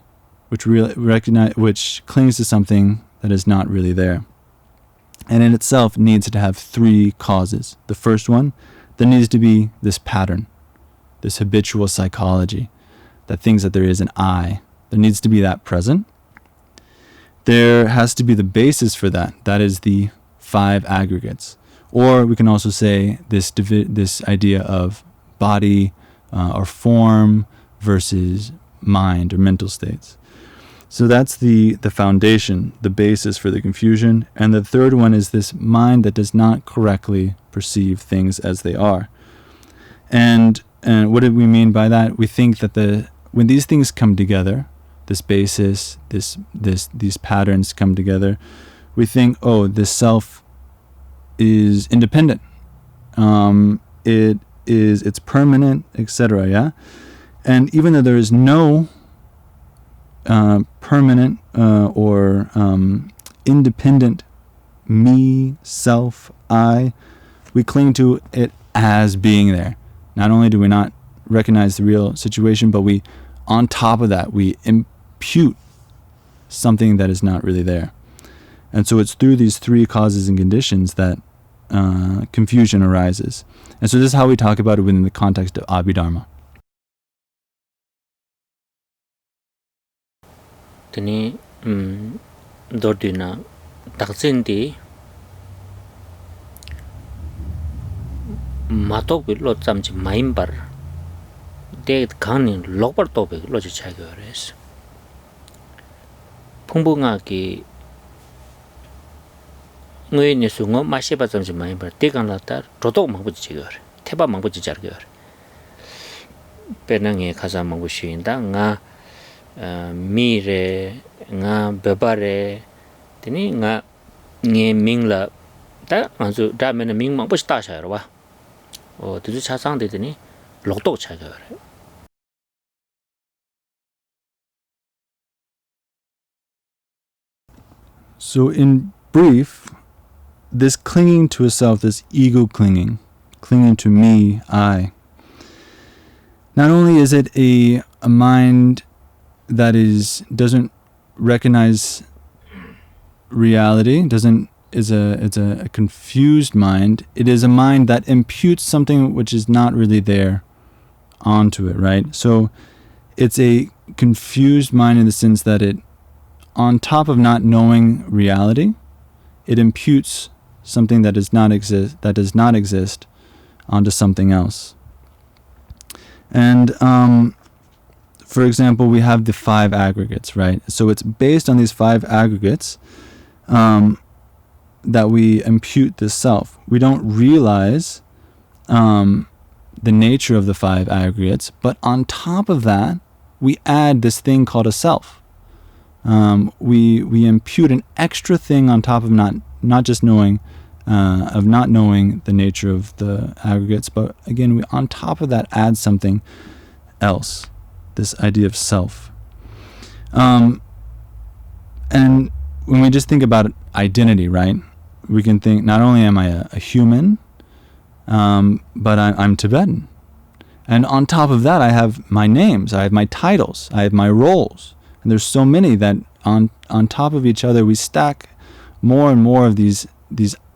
which clings to something that is not really there. And in itself needs to have three causes. The first one, there needs to be this pattern, this habitual psychology that thinks that there is an I. There needs to be that present. There has to be the basis for that. That is the 5 aggregates. Or we can also say this idea of body or form versus mind or mental states. So that's the foundation, the basis for the confusion. And the third one is this mind that does not correctly perceive things as they are. And what do we mean by that? We think that when these things come together, this basis, these patterns come together, we think, oh, this self is independent. It's permanent, etc. Yeah, and even though there is no permanent or independent me, self, I, we cling to it as being there. Not only do we not recognize the real situation, but on top of that, we impute something that is not really there. And so it's through these 3 causes and conditions that confusion arises. And so this is how we talk about it within the context of Abhidharma. Tani dordina taksinti matokbi lo tsamchi maimbar de Ka-Nying lokbar tobe lo chi chage ores. Phungbunga ki ngoy nesu ngo masheba tsamchi maimbar de kan latar rotok mangbu chi chage ore. Teba mangbu chi charge ore. Penange khasa mangbu shinda nga mi re nga beba re tini nga nge mingla ta anzu da mena ming mang bus ta sha ba o tu cha sang de tini loktok cha ga re. So in brief, this clinging to a self, this ego clinging to me, I, not only is it a mind that doesn't recognize reality, it's a confused mind. It is a mind that imputes something which is not really there onto it, right? So it's a confused mind in the sense that it, on top of not knowing reality, it imputes something that does not exist onto something else. And for example, we have the 5 aggregates, right? So it's based on these 5 aggregates that we impute this self. We don't realize the nature of the 5 aggregates, but on top of that, we add this thing called a self. We impute an extra thing on top of not just knowing the nature of the aggregates, but again, we on top of that add something else. This idea of self. And when we just think about identity, right, we can think not only am I a human, but I'm Tibetan. And on top of that, I have my names, I have my titles, I have my roles. And there's so many that on top of each other, we stack more and more of these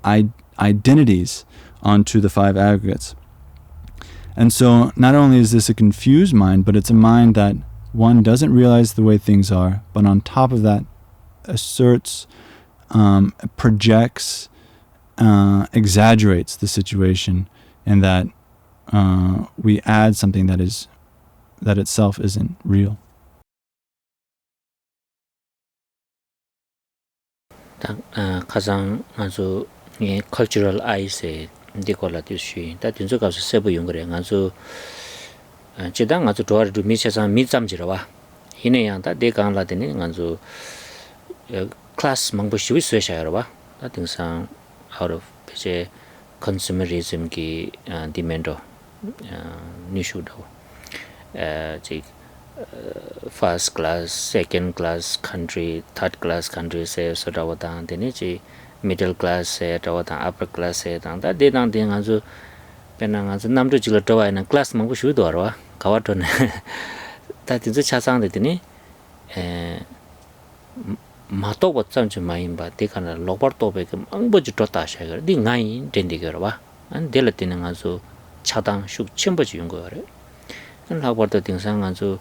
identities onto the 5 aggregates. And so not only is this a confused mind, but it's a mind that, one, doesn't realize the way things are, but on top of that asserts, projects, exaggerates the situation, and that we add something that itself isn't real. 가장 아주 cultural eyes 디콜라티슈 다 진짜가서 세부 용거래 아주 제당 아주 도와도 미세상 미잠지라와 이내양다 대강라더니 아주 클래스 망보 쉬위 쇠샤여와 다 등상 out of 이제 consumerism 기 디멘도 니슈도 제 first class, second class country, third class country se so dawata deni chi middle class se dawata upper class se dang da de dang ding azu penang azu namdu chila dawa na class mang bu shu do ro kawa to ne ta tin cha sang de ni ma to bo cham chu mai ba de kana lobar to be mang bo ju to ta sha ga di ngai den de ga ba an de la tin azu chadang shuk chen bo ji yung go re an la bo to ding sang azu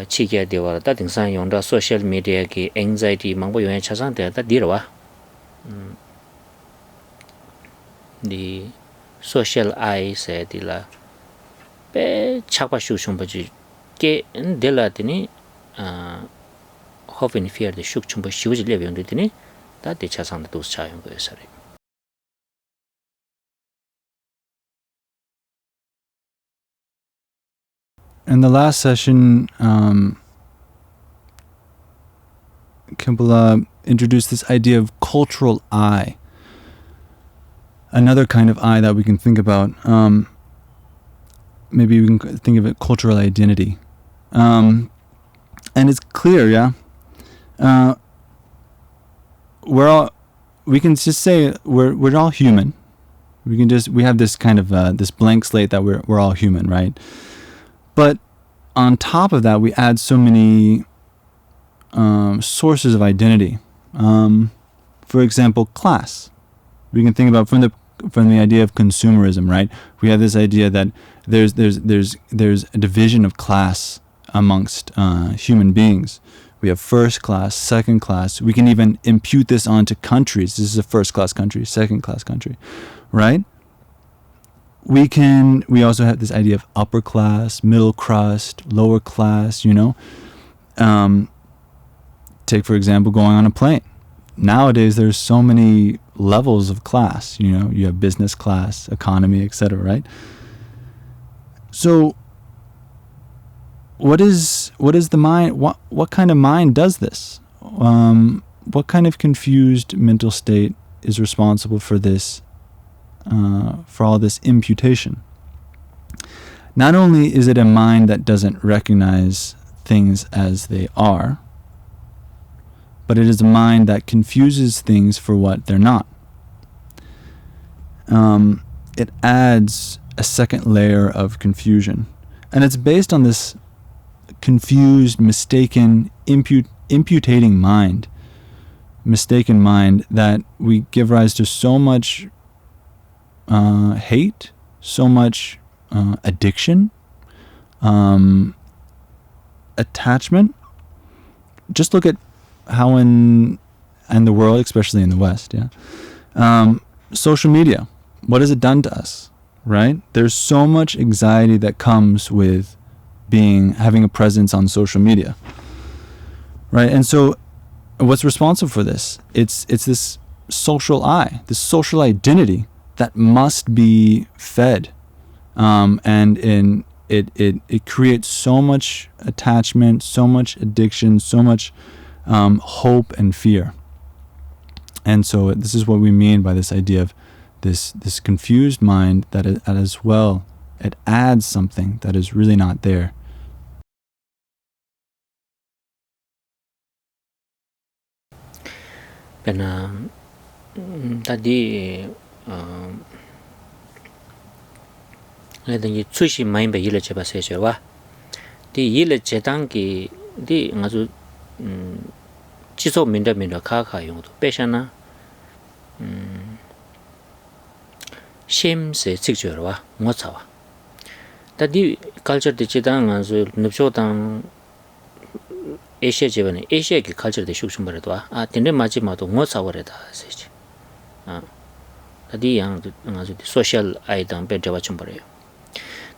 치게 되어 다 등산 용다 소셜 미디어 기 anxiety 망보 요인 차상돼 다 디러와 디 소셜 아이세 디라 베 차바 슈숑버지 게 델라드니 hope and fear 데 슈숑버 시우지 레병되더니 다 대차상도 도 차용 거였어요. In the last session, Khenpo introduced this idea of cultural I. Another kind of I that we can think about. Maybe we can think of it cultural identity. And it's clear, yeah. We can just say we're all human. We have this kind of this blank slate that we're all human, right? But on top of that, we add so many sources of identity. For example, class. We can think about from the idea of consumerism, right? We have this idea that there's a division of class amongst human beings. We have first class, second class. We can even impute this onto countries. This is a first class country, second class country, right? We also have this idea of upper class, middle crust, lower class, take, for example, going on a plane. Nowadays, there's so many levels of class, you have business class, economy, etc., right? So what is the mind? What kind of mind does this? What kind of confused mental state is responsible for this? For all this imputation. Not only is it a mind that doesn't recognize things as they are, but it is a mind that confuses things for what they're not. It adds a second layer of confusion. And it's based on this confused, mistaken, imputating mind, mistaken mind that we give rise to so much hate, so much addiction, attachment. Just look at how in the world, especially in the West, social media, what has it done to us, right? There's so much anxiety that comes with having a presence on social media, right? And so what's responsible for this? It's this social I, this social identity that must be fed, and it creates so much attachment, so much addiction, so much hope and fear. And so this is what we mean by this idea of this confused mind that as well it adds something that is really not there. 이 추시 마인베 일을 제바 세셔와 디 일을 제단기 디 아주 지소 민다민다 카카 용도 빼샤나 셈세 직저와 못사와 다디 culture 디 제단 아주 늪쇼당 에시아 제반에 에시아기 culture 디 슈슈머라도 아 근데 마지막도 못사워래다 세지 Adi yang social item pe jawa chumbare.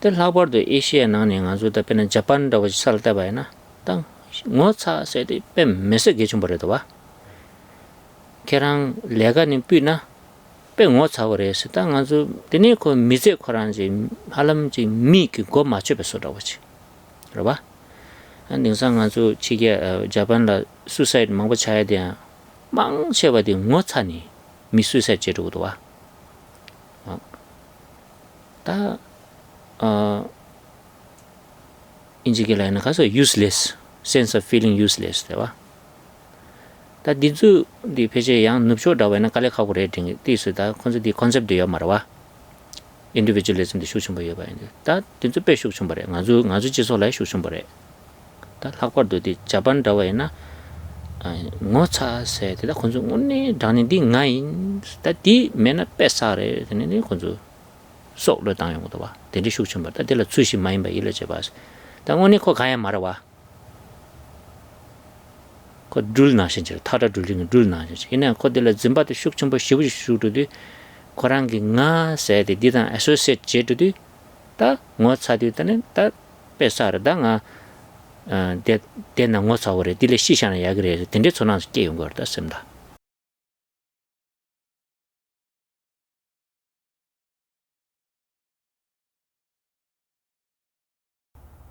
The labour the Asia nan yang azu the pen Japan da was salta ba na. Tang ngo cha se de pe message ge chumbare da ba. Kerang lega ni pi na pe ngo cha wore se tang azu tini ko mize khoran ji halam ji mi ki go ma che be so da wachi. Ba. An ding sang azu chige Japan la suicide mang ba cha de mang che ba de ngo cha ni mi suicide je ru do wa. 다 인지게 라인에 가서 useless sense of feeling useless 대와 다 디주 디 페이지 양 눕쇼다 왜나 칼레카고 레이팅 디스다 컨셉트요 말와 individualism 디 쇼충 버여 봐인데 다 디주 빼 쇼충 버려 아주 지소라이 쇼충 버려 다 학과도 디 자반 다와이나 ngocha 다 건조 언니 다니디 나인 다디 메나 빼사레 되는 건조 속로 당연 것도 봐. 대리 쇼충 받다. 대라 수시 많이 봐 일을 제 봐서. 당원이 거 가야 말아와. 그 둘나신지 타다 둘링 둘나신지. 이내 거들라 짐바도 쇼충 봐 쉬우지 쉬우도디 거랑기 nga 세디 디단 associate 제도디 다 ngo차디다는 다 빼사르다 nga 대나 ngo차오래 딜레 시샤나 야그래. 된데 전화서 깨운 거다 씁니다.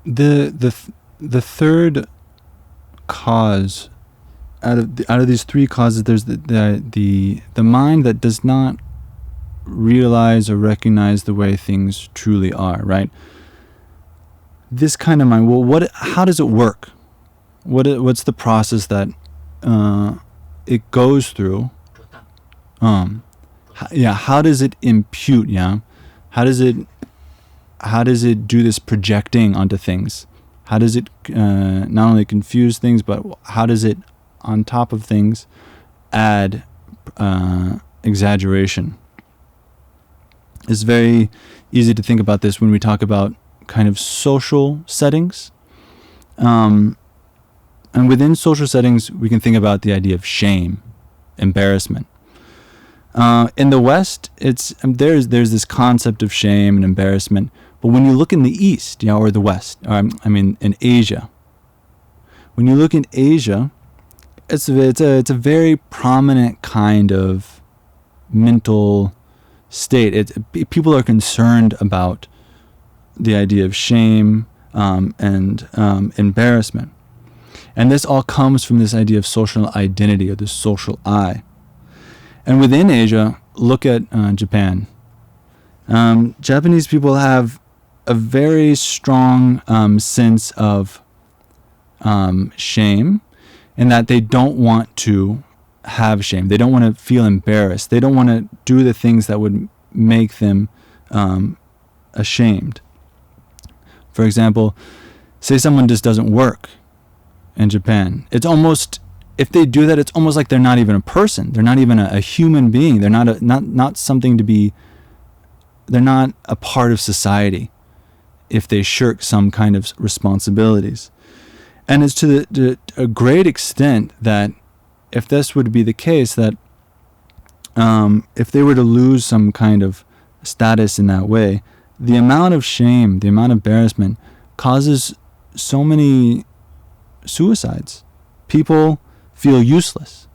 The third cause out of these three causes, there's the mind that does not realize or recognize the way things truly are, right? This kind of mind, well, how does it work? What's the process that it goes through? How does it impute? Yeah, how does it do this projecting onto things? How does it not only confuse things, but how does it, on top of things, add exaggeration? It's very easy to think about this when we talk about kind of social settings. And within social settings, we can think about the idea of shame, embarrassment. In the West, there's this concept of shame and embarrassment. But when you look in the East, or the West, in Asia, when you look in Asia, it's a very prominent kind of mental state. People are concerned about the idea of shame and embarrassment, and this all comes from this idea of social identity or the social I. And within Asia, look at Japan. Japanese people have a very strong sense of shame, in that they don't want to have shame. They don't want to feel embarrassed. They don't want to do the things that would make them ashamed. For example, say someone just doesn't work in Japan. It's almost, if they do that, it's almost like they're not even a person. They're not even a human being. They're not something to be. They're not a part of society if they shirk some kind of responsibilities. And it's to a great extent that if this would be the case, that if they were to lose some kind of status in that way, the amount of shame, the amount of embarrassment causes so many suicides. People feel useless.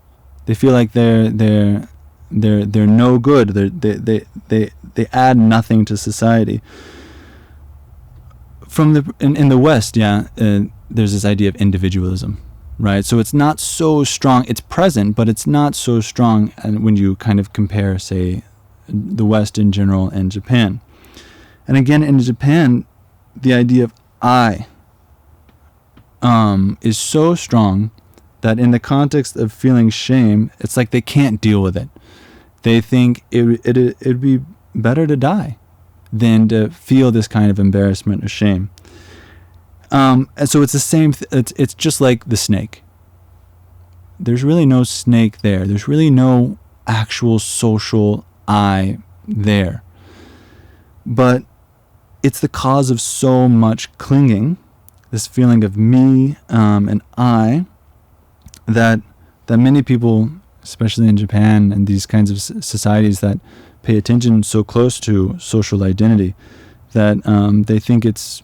They feel like they're no good. They add nothing to society. In the West, there's this idea of individualism, right? So it's not so strong. It's present, but it's not so strong. And when you kind of compare, say, the West in general and Japan, and again in Japan, the idea of I is so strong that in the context of feeling shame, it's like they can't deal with it. They think it'd be better to die than to feel this kind of embarrassment or shame. And so it's the same. It's just like the snake. There's really no snake there. There's really no actual social I there. But it's the cause of so much clinging, this feeling of me and I, that many people especially in Japan and these kinds of societies that pay attention so close to social identity, that they think it'd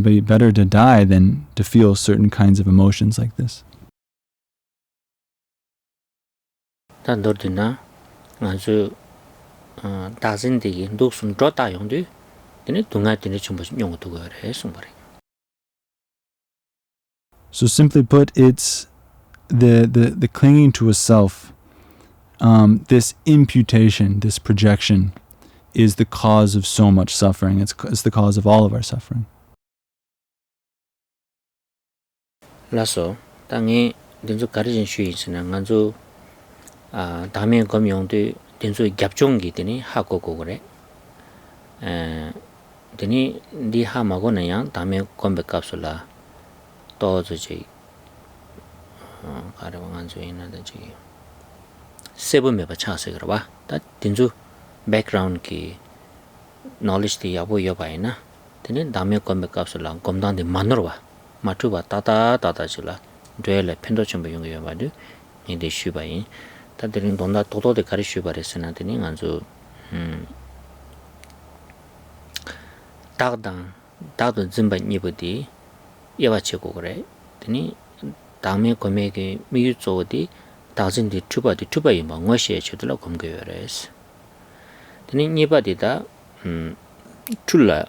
be better to die than to feel certain kinds of emotions like this. So simply put, it's the clinging to a self, this imputation, this projection, is the cause of so much suffering. It's the cause of all of our suffering. Lasso, tangi dinzo karijin shui isina nganzo dame gomyongde dinzo gyapchongi dini hakoko gore. Dini di ha mago na yang dame gombe kapsula tozo ji kare nganzo ina da ji sebu me bacha se gara ba. Ta dinzo background ki knowledge di yabo yobaina. Dini dame gombe kapsula gomdang di manor ba. Matuba tata chila duele pendo chumba yung yobadu ni de shubayin ta derin donda todo de kari shubare senatini nganzo dagdo zimba nibudi yawa chego gore tini dame komege miyu zodi dagzin di tuba yimba ngoshe chudula gomge yores tini nibadi da chula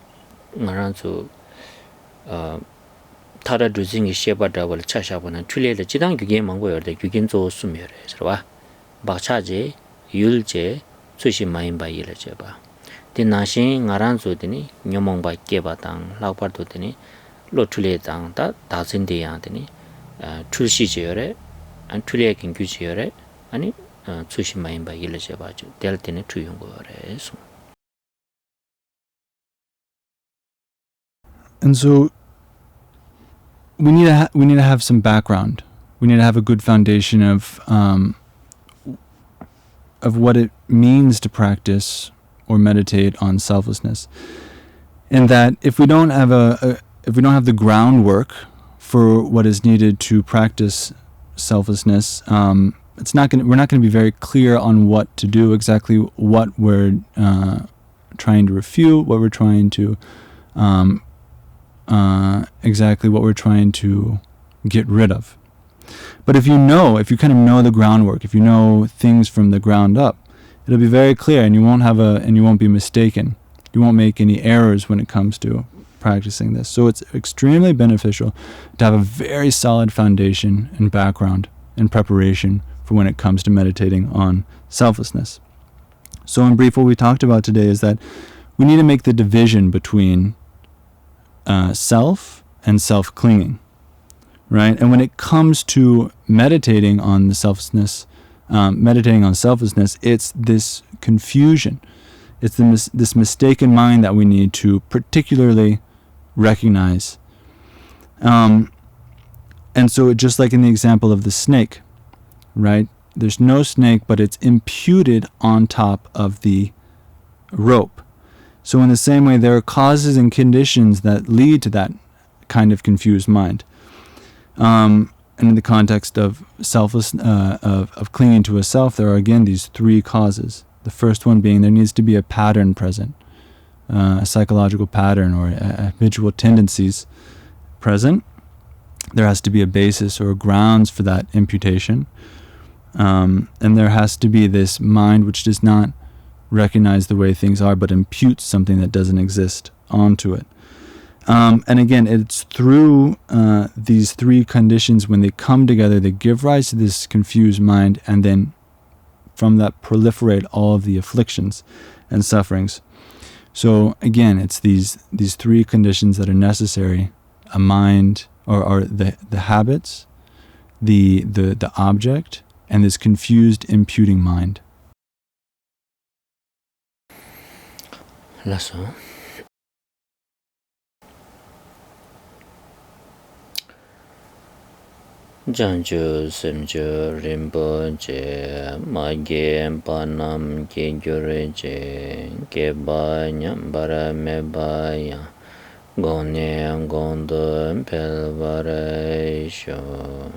ngaranzo 타라 두징이 셰바다월 차샤보는 출레의 지당 규계 망고여데 규긴조 수멸에 저와 박차제 율제 수시 마인바이를 봐 디나신 나란조드니 녀몽바 깨바당 라우파도드니 로출레당다 다진데야드니 출시제열에 안 출레긴 규제열에 아니 수시 마인바이를 봐죠 될 때는 투용거래서 And so we need to have some background. We need to have a good foundation of what it means to practice or meditate on selflessness, and that if we don't have the groundwork for what is needed to practice selflessness, we're not going to be very clear on what to do, exactly what we're trying to refute, what we're trying to exactly what we're trying to get rid of. But if you kind of know the groundwork, if you know things from the ground up, it'll be very clear, and you won't be mistaken. You won't make any errors when it comes to practicing this. So it's extremely beneficial to have a very solid foundation and background and preparation for when it comes to meditating on selflessness. So in brief, what we talked about today is that we need to make the division between self and self-clinging, right? And when it comes to meditating on selflessness, it's this confusion. It's this mistaken mind that we need to particularly recognize. And so just like in the example of the snake, right? There's no snake, but it's imputed on top of the rope. So in the same way, there are causes and conditions that lead to that kind of confused mind. And in the context of of clinging to a self, there are again these three causes. The first one being there needs to be a pattern present, a psychological pattern or habitual tendencies present. There has to be a basis or grounds for that imputation. And there has to be this mind which does not recognize the way things are, but imputes something that doesn't exist onto it. And again, it's through these three conditions, when they come together, they give rise to this confused mind, and then from that proliferate all of the afflictions and sufferings. So again, it's these three conditions that are necessary: a mind, or the habits, the object, and this confused imputing mind. Lasso. Janju semju rimpo je magye panam ke gyure je ke ba nyam bara me ba ya gone gondo pel bara sho